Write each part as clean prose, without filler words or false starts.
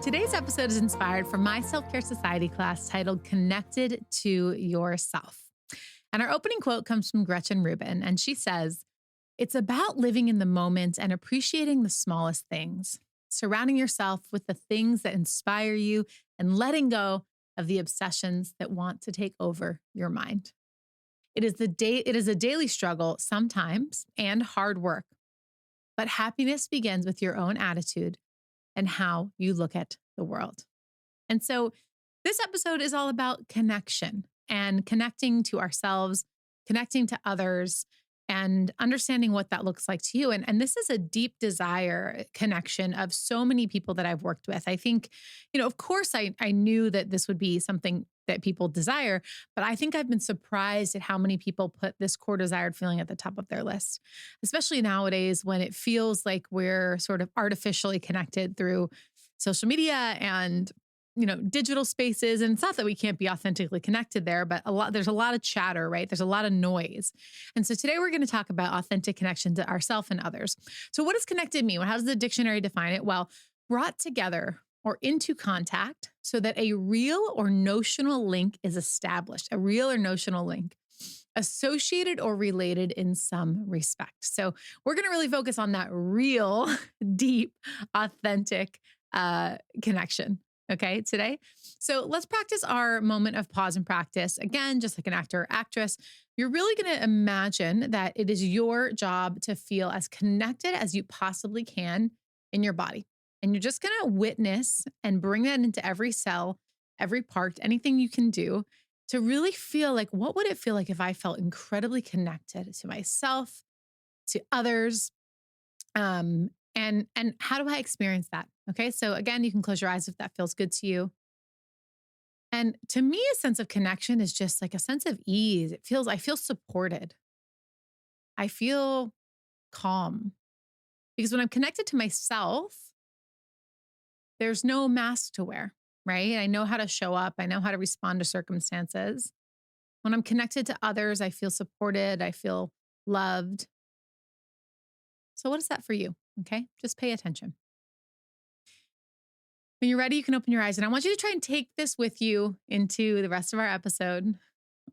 Today's episode is inspired from my self-care society class titled Connected to Yourself. And our opening quote comes from Gretchen Rubin, and she says, "It's about living in the moment and appreciating the smallest things, surrounding yourself with the things that inspire you and letting go of the obsessions that want to take over your mind. It is a daily struggle sometimes and hard work, but happiness begins with your own attitude and how you look at the world." And so this episode is all about connection and connecting to ourselves, connecting to others, and understanding what that looks like to you. And this is a deep desire connection of so many people that I've worked with. I think, of course, I knew that this would be something that people desire, but I think I've been surprised at how many people put this core desired feeling at the top of their list, especially nowadays when it feels like we're sort of artificially connected through social media and digital spaces. And it's not that we can't be authentically connected there, but there's a lot of chatter, right? There's a lot of noise. And so today we're going to talk about authentic connection to ourselves and others. So what does connected mean? How does the dictionary define it? Well, brought together or into contact so that a real or notional link is established, a real or notional link, associated or related in some respect. So we're going to really focus on that real, deep, authentic connection. Okay, today. So let's practice our moment of pause and practice. Again, just like an actor or actress, you're really going to imagine that it is your job to feel as connected as you possibly can in your body. And you're just going to witness and bring that into every cell, every part, anything you can do to really feel like, what would it feel like if I felt incredibly connected to myself, to others, and how do I experience that? Okay, so again, you can close your eyes if that feels good to you. And to me, a sense of connection is just like a sense of ease. I feel supported. I feel calm. Because when I'm connected to myself, there's no mask to wear, right? I know how to show up. I know how to respond to circumstances. When I'm connected to others, I feel supported. I feel loved. So what is that for you? Okay, just pay attention. When you're ready, you can open your eyes. And I want you to try and take this with you into the rest of our episode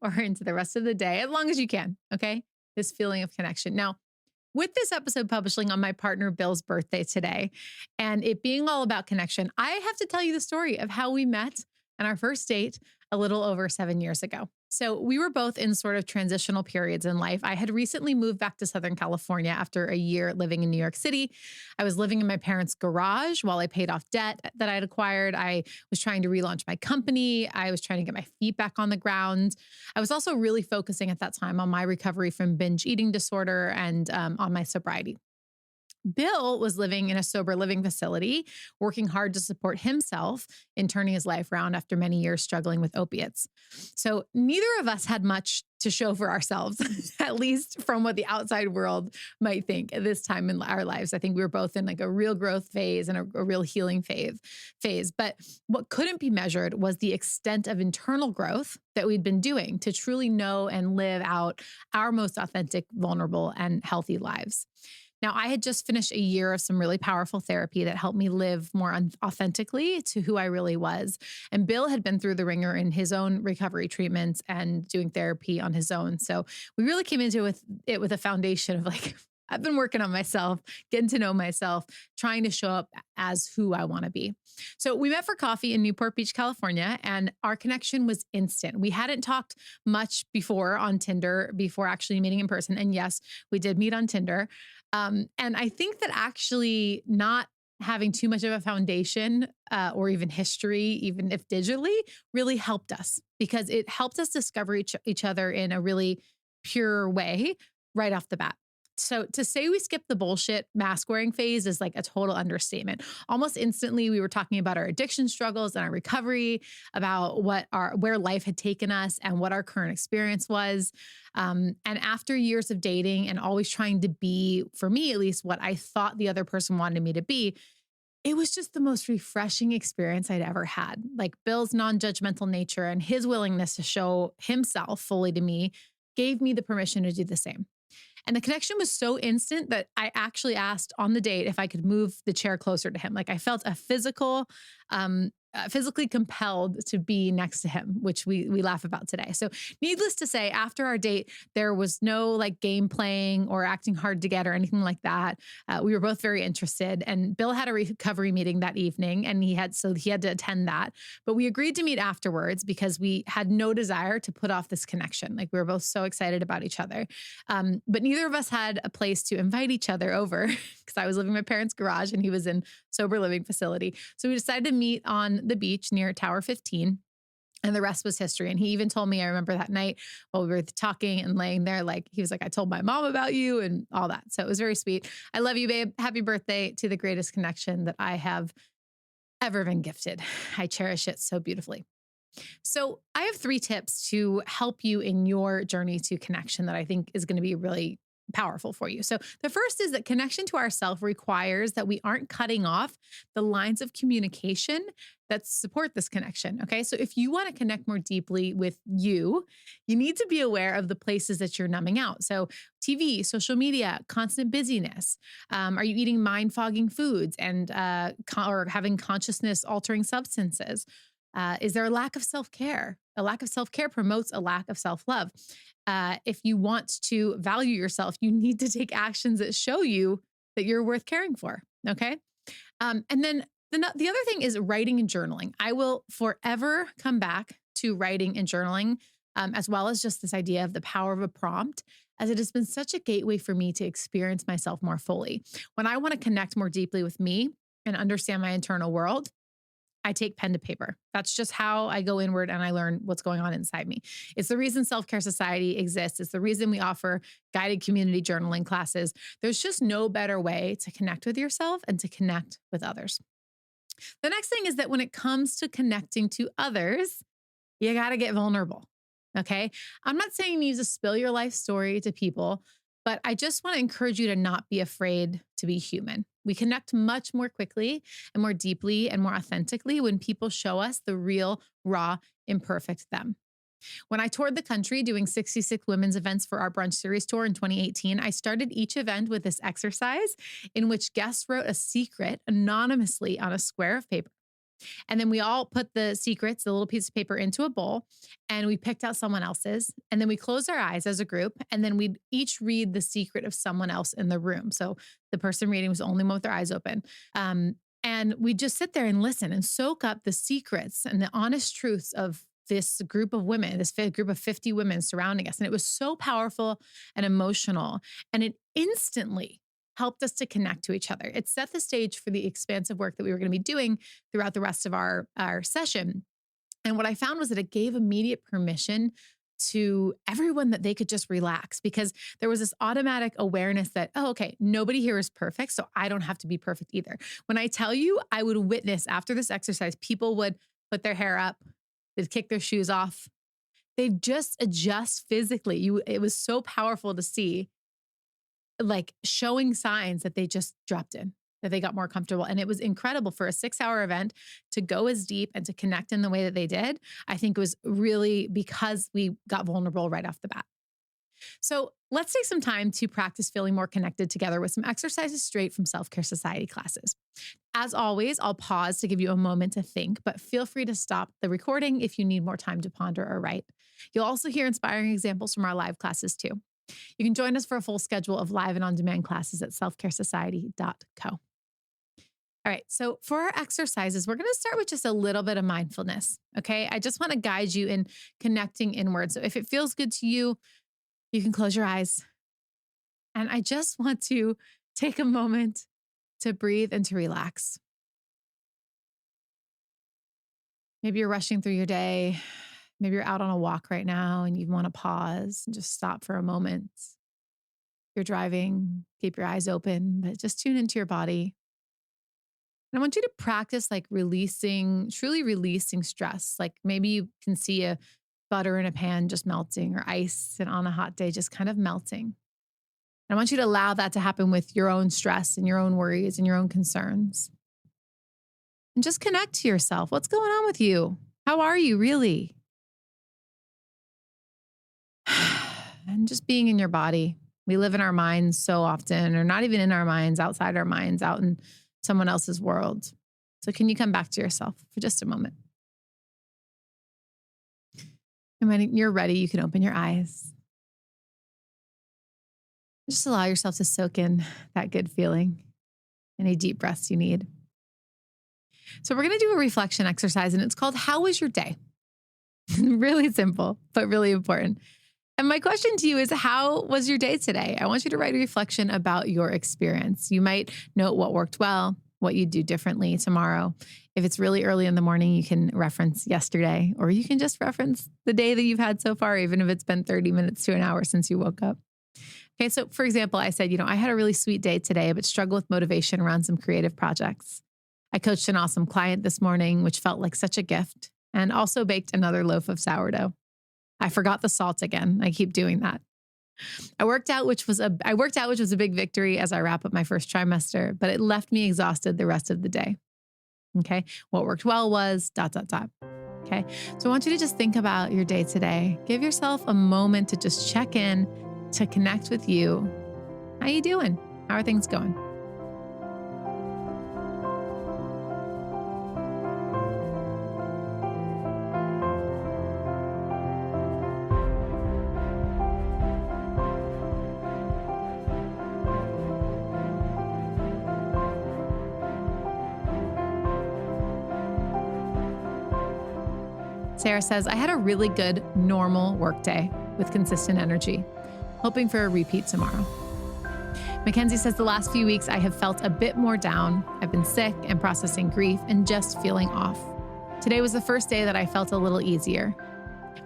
or into the rest of the day, as long as you can, okay? This feeling of connection. Now, with this episode publishing on my partner Bill's birthday today, and it being all about connection, I have to tell you the story of how we met on our first date a little over 7 years ago. So we were both in sort of transitional periods in life. I had recently moved back to Southern California after a year living in New York City. I was living in my parents' garage while I paid off debt that I'd acquired. I was trying to relaunch my company. I was trying to get my feet back on the ground. I was also really focusing at that time on my recovery from binge eating disorder and on my sobriety. Bill was living in a sober living facility, working hard to support himself in turning his life around after many years struggling with opiates. So neither of us had much to show for ourselves, at least from what the outside world might think at this time in our lives. I think we were both in like a real growth phase and a real healing phase. But what couldn't be measured was the extent of internal growth that we'd been doing to truly know and live out our most authentic, vulnerable, and healthy lives. Now, I had just finished a year of some really powerful therapy that helped me live more authentically to who I really was. And Bill had been through the ringer in his own recovery treatments and doing therapy on his own. So we really came into it with a foundation of like, I've been working on myself, getting to know myself, trying to show up as who I want to be. So we met for coffee in Newport Beach, California, and our connection was instant. We hadn't talked much before on Tinder before actually meeting in person. And yes, we did meet on Tinder. And I think that actually not having too much of a foundation or even history, even if digitally, really helped us because it helped us discover each other in a really pure way right off the bat. So to say we skipped the bullshit mask wearing phase is like a total understatement. Almost instantly, we were talking about our addiction struggles and our recovery, about where life had taken us and what our current experience was. And after years of dating and always trying to be, for me at least, what I thought the other person wanted me to be, it was just the most refreshing experience I'd ever had. Like Bill's non-judgmental nature and his willingness to show himself fully to me gave me the permission to do the same. And the connection was so instant that I actually asked on the date if I could move the chair closer to him. Like I felt a physically compelled to be next to him, which we laugh about today. So needless to say, after our date, there was no like game playing or acting hard to get or anything like that. We were both very interested, and Bill had a recovery meeting that evening, and he had to attend that. But we agreed to meet afterwards because we had no desire to put off this connection. Like we were both so excited about each other. But neither of us had a place to invite each other over because I was living in my parents' garage and he was in sober living facility. So we decided to meet on the beach near Tower 15. And the rest was history. And he even told me, I remember that night while we were talking and laying there, like he was like, I told my mom about you and all that. So it was very sweet. I love you, babe. Happy birthday to the greatest connection that I have ever been gifted. I cherish it so beautifully. So I have 3 tips to help you in your journey to connection that I think is going to be really powerful for you. So the first is that connection to ourself requires that we aren't cutting off the lines of communication that support this connection. Okay. So if you want to connect more deeply with you, you need to be aware of the places that you're numbing out. So TV, social media, constant busyness. Are you eating mind fogging foods and or having consciousness altering substances? Is there a lack of self-care? A lack of self-care promotes a lack of self-love. If you want to value yourself, you need to take actions that show you that you're worth caring for. Okay. And then the other thing is writing and journaling. I will forever come back to writing and journaling, as well as just this idea of the power of a prompt, as it has been such a gateway for me to experience myself more fully. When I want to connect more deeply with me and understand my internal world, I take pen to paper. That's just how I go inward and I learn what's going on inside me. It's the reason Self-Care Society exists. It's the reason we offer guided community journaling classes. There's just no better way to connect with yourself and to connect with others. The next thing is that when it comes to connecting to others, you got to get vulnerable. Okay. I'm not saying you need to spill your life story to people, but I just want to encourage you to not be afraid to be human. We connect much more quickly and more deeply and more authentically when people show us the real, raw, imperfect them. When I toured the country doing 66 women's events for our brunch series tour in 2018, I started each event with this exercise in which guests wrote a secret anonymously on a square of paper. And then we all put the secrets, the little piece of paper, into a bowl, and we picked out someone else's. And then we closed our eyes as a group, and then we'd each read the secret of someone else in the room. So the person reading was the only one with their eyes open. And we just sit there and listen and soak up the secrets and the honest truths of this group of women, this group of 50 women surrounding us. And it was so powerful and emotional. And it instantly helped us to connect to each other. It set the stage for the expansive work that we were going to be doing throughout the rest of our session. And what I found was that it gave immediate permission to everyone that they could just relax, because there was this automatic awareness that, oh, okay, nobody here is perfect, so I don't have to be perfect either. When I tell you, I would witness after this exercise, people would put their hair up, they'd kick their shoes off, they'd just adjust physically. It was so powerful to see, like showing signs that they just dropped in, that they got more comfortable. And it was incredible for a 6-hour event to go as deep and to connect in the way that they did. I think it was really because we got vulnerable right off the bat. So let's take some time to practice feeling more connected together with some exercises straight from Self-Care Society classes. As always, I'll pause to give you a moment to think, but feel free to stop the recording if you need more time to ponder or write. You'll also hear inspiring examples from our live classes too. You can join us for a full schedule of live and on-demand classes at selfcaresociety.co. All right, so for our exercises, we're going to start with just a little bit of mindfulness, okay? I just want to guide you in connecting inward. So if it feels good to you, you can close your eyes. And I just want to take a moment to breathe and to relax. Maybe you're rushing through your day. Maybe you're out on a walk right now and you want to pause and just stop for a moment. You're driving, keep your eyes open, but just tune into your body. And I want you to practice like truly releasing stress. Like maybe you can see a butter in a pan just melting, or ice and on a hot day just kind of melting. And I want you to allow that to happen with your own stress and your own worries and your own concerns. And just connect to yourself. What's going on with you? How are you really? And just being in your body, We live in our minds so often, or not even in our minds, outside our minds, out in someone else's world. So can you come back to yourself for just a moment? And when you're ready, you can open your eyes. Just allow yourself to soak in that good feeling. Any deep breaths you need. So we're going to do a reflection exercise, and it's called How Was Your Day? Really simple, but really important. And my question to you is, how was your day today? I want you to write a reflection about your experience. You might note what worked well, what you'd do differently tomorrow. If it's really early in the morning, you can reference yesterday, or you can just reference the day that you've had so far, even if it's been 30 minutes to an hour since you woke up. Okay, so for example, I said, I had a really sweet day today, but struggle with motivation around some creative projects. I coached an awesome client this morning, which felt like such a gift, and also baked another loaf of sourdough. I forgot the salt again. I keep doing that. I worked out, which was a big victory as I wrap up my first trimester, but it left me exhausted the rest of the day. Okay. What worked well was ... Okay. So I want you to just think about your day today. Give yourself a moment to just check in, to connect with you. How you doing? How are things going? Sarah says, I had a really good, normal work day with consistent energy, hoping for a repeat tomorrow. Mackenzie says, the last few weeks I have felt a bit more down. I've been sick and processing grief and just feeling off. Today was the first day that I felt a little easier.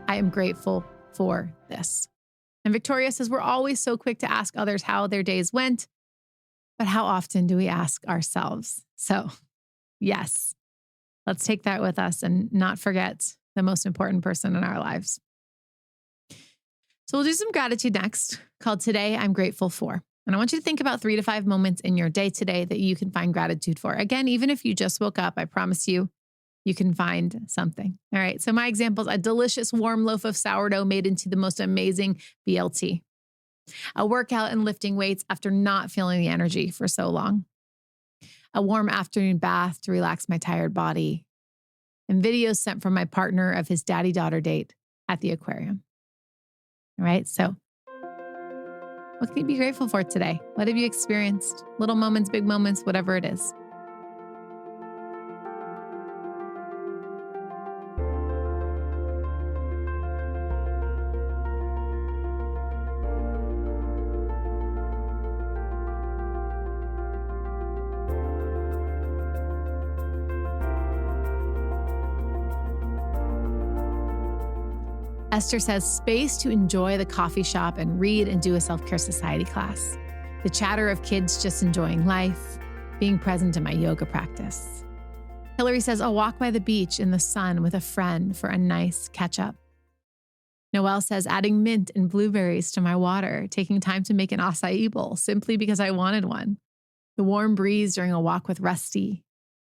I am grateful for this. And Victoria says, we're always so quick to ask others how their days went, but how often do we ask ourselves? So yes, let's take that with us and not forget the most important person in our lives. So we'll do some gratitude next, called Today I'm Grateful For. And I want you to think about 3 to 5 moments in your day today that you can find gratitude for. Again, even if you just woke up, I promise you, you can find something. All right. So my examples, a delicious warm loaf of sourdough made into the most amazing BLT. A workout and lifting weights after not feeling the energy for so long. A warm afternoon bath to relax my tired body. And videos sent from my partner of his daddy-daughter date at the aquarium. All right. So what can you be grateful for today? What have you experienced? Little moments, big moments, whatever it is. Esther says, space to enjoy the coffee shop and read and do a self-care society class. The chatter of kids just enjoying life, being present in my yoga practice. Hillary says, a walk by the beach in the sun with a friend for a nice catch up. Noelle says, adding mint and blueberries to my water, taking time to make an acai bowl simply because I wanted one. The warm breeze during a walk with Rusty,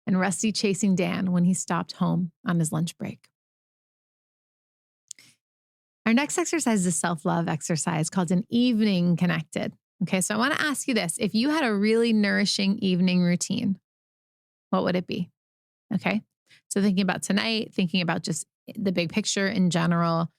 and Rusty chasing Dan when he stopped home on his lunch break. Our next exercise is a self-love exercise called an evening connected. Okay, so I want to ask you this. If you had a really nourishing evening routine, what would it be? Okay, so thinking about tonight, thinking about just the big picture in general,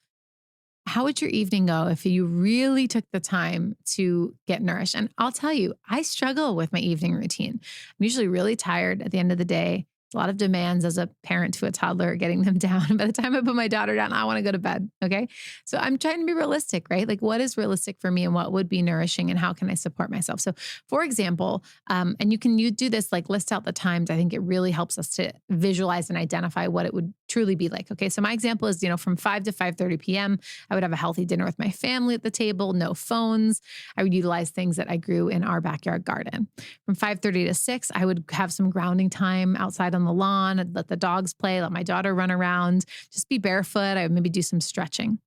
how would your evening go if you really took the time to get nourished? And I'll tell you, I struggle with my evening routine. I'm usually really tired at the end of the day. A lot of demands as a parent to a toddler, getting them down. By the time I put my daughter down, I want to go to bed. Okay. So I'm trying to be realistic, right? Like what is realistic for me and what would be nourishing and how can I support myself? So for example, and you do this, like list out the times. I think it really helps us to visualize and identify what it would truly be like. Okay. So my example is, from 5 to 5:30 p.m., I would have a healthy dinner with my family at the table, no phones. I would utilize things that I grew in our backyard garden. From 5:30 to 6, I would have some grounding time outside on the lawn. I'd let the dogs play, let my daughter run around, just be barefoot. I would maybe do some stretching.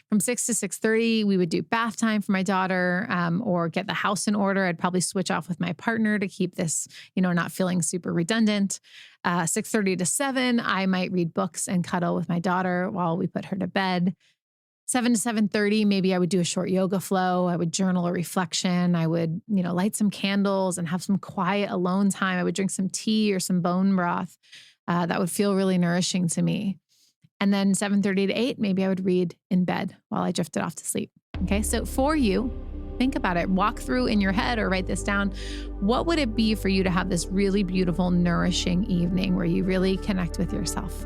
From 6 to 6:30, we would do bath time for my daughter, or get the house in order. I'd probably switch off with my partner to keep this, not feeling super redundant. 6:30 to 7, I might read books and cuddle with my daughter while we put her to bed. 7 to 7:30, maybe I would do a short yoga flow. I would journal a reflection. I would, light some candles and have some quiet alone time. I would drink some tea or some bone broth. That would feel really nourishing to me. And then 7:30 to 8, maybe I would read in bed while I drifted off to sleep. Okay. So for you, think about it, walk through in your head or write this down. What would it be for you to have this really beautiful, nourishing evening where you really connect with yourself?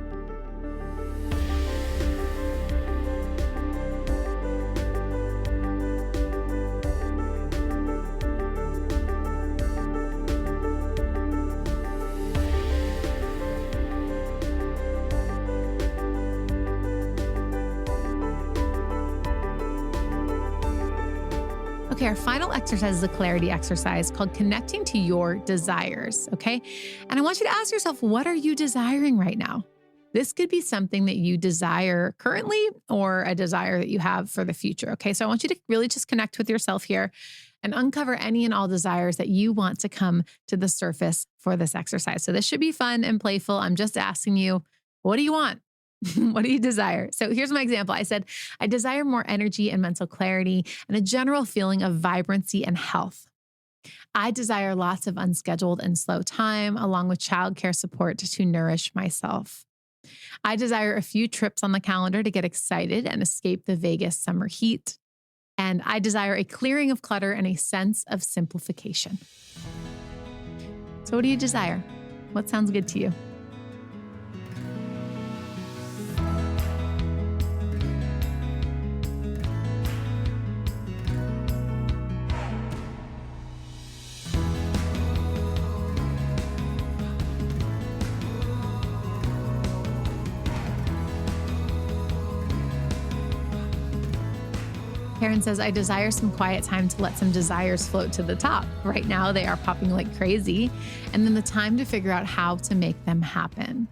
Okay, our final exercise is a clarity exercise called connecting to your desires, okay? And I want you to ask yourself, what are you desiring right now? This could be something that you desire currently or a desire that you have for the future, okay? So I want you to really just connect with yourself here and uncover any and all desires that you want to come to the surface for this exercise. So this should be fun and playful. I'm just asking you, what do you want? What do you desire? So here's my example. I said, I desire more energy and mental clarity and a general feeling of vibrancy and health. I desire lots of unscheduled and slow time, along with childcare support to nourish myself. I desire a few trips on the calendar to get excited and escape the Vegas summer heat. And I desire a clearing of clutter and a sense of simplification. So what do you desire? What sounds good to you? Karen says, I desire some quiet time to let some desires float to the top. Right now, they are popping like crazy. And then the time to figure out how to make them happen.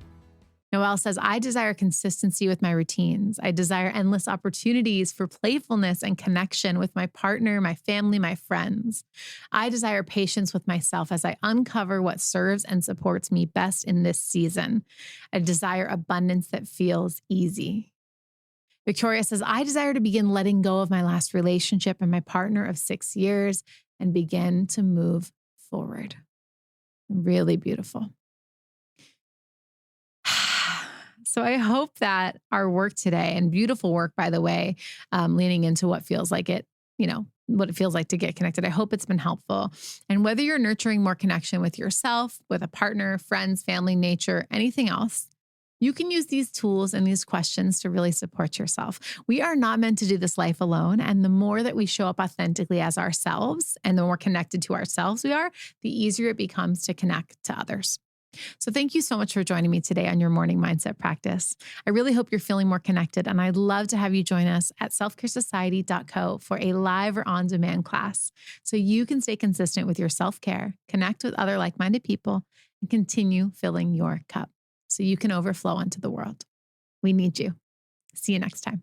Noelle says, I desire consistency with my routines. I desire endless opportunities for playfulness and connection with my partner, my family, my friends. I desire patience with myself as I uncover what serves and supports me best in this season. I desire abundance that feels easy. Victoria says, I desire to begin letting go of my last relationship and my partner of 6 years and begin to move forward. Really beautiful. So I hope that our work today, and beautiful work, by the way, leaning into what feels like it, what it feels like to get connected. I hope it's been helpful. And whether you're nurturing more connection with yourself, with a partner, friends, family, nature, anything else, you can use these tools and these questions to really support yourself. We are not meant to do this life alone. And the more that we show up authentically as ourselves and the more connected to ourselves we are, the easier it becomes to connect to others. So thank you so much for joining me today on your morning mindset practice. I really hope you're feeling more connected, and I'd love to have you join us at selfcaresociety.co for a live or on-demand class so you can stay consistent with your self-care, connect with other like-minded people, and continue filling your cup so you can overflow onto the world. We need you. See you next time.